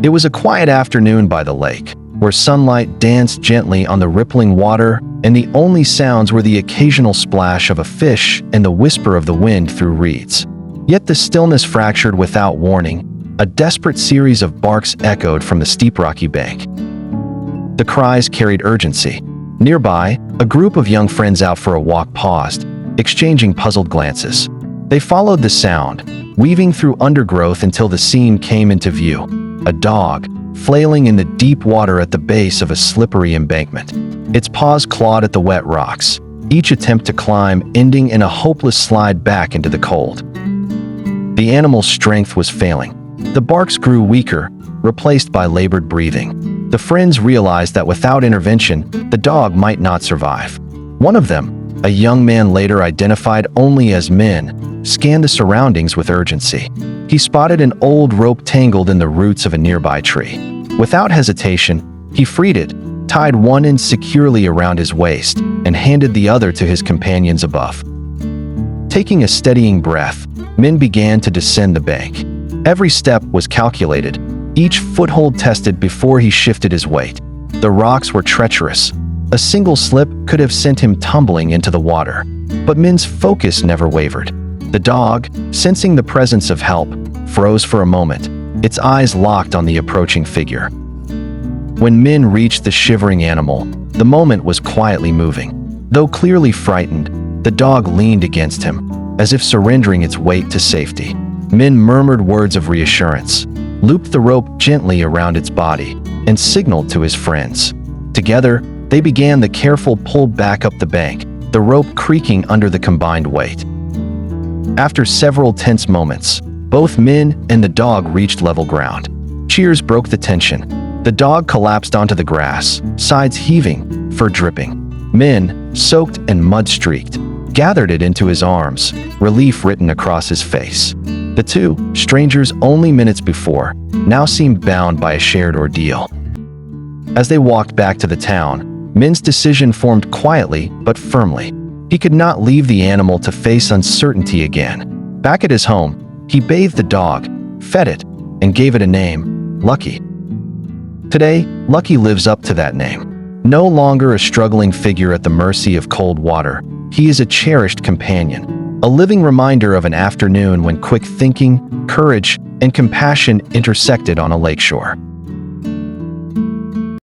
It was a quiet afternoon by the lake, where sunlight danced gently on the rippling water, and the only sounds were the occasional splash of a fish and the whisper of the wind through reeds. Yet the stillness fractured without warning. A desperate series of barks echoed from the steep rocky bank. The cries carried urgency. Nearby, a group of young friends out for a walk paused, exchanging puzzled glances. They followed the sound, weaving through undergrowth until the scene came into view. A dog, flailing in the deep water at the base of a slippery embankment. Its paws clawed at the wet rocks, each attempt to climb ending in a hopeless slide back into the cold. The animal's strength was failing. The barks grew weaker, replaced by labored breathing. The friends realized that without intervention, the dog might not survive. One of them, a young man later identified only as Minh, scanned the surroundings with urgency. He spotted an old rope tangled in the roots of a nearby tree. Without hesitation, he freed it, tied one end securely around his waist, and handed the other to his companions above. Taking a steadying breath, Minh began to descend the bank. Every step was calculated, each foothold tested before he shifted his weight. The rocks were treacherous. A single slip could have sent him tumbling into the water. But Minh's focus never wavered. The dog, sensing the presence of help, froze for a moment, its eyes locked on the approaching figure. When Minh reached the shivering animal, the moment was quietly moving. Though clearly frightened, the dog leaned against him, as if surrendering its weight to safety. Minh murmured words of reassurance, looped the rope gently around its body, and signaled to his friends. Together, they began the careful pull back up the bank, the rope creaking under the combined weight. After several tense moments, both Minh and the dog reached level ground. Cheers broke the tension. The dog collapsed onto the grass, sides heaving, fur dripping. Minh, soaked and mud-streaked, gathered it into his arms, relief written across his face. The two, strangers only minutes before, now seemed bound by a shared ordeal. As they walked back to the town, Minh's decision formed quietly but firmly. He could not leave the animal to face uncertainty again. Back at his home, he bathed the dog, fed it, and gave it a name, Lucky. Today, Lucky lives up to that name. No longer a struggling figure at the mercy of cold water, he is a cherished companion. A living reminder of an afternoon when quick thinking, courage, and compassion intersected on a lakeshore.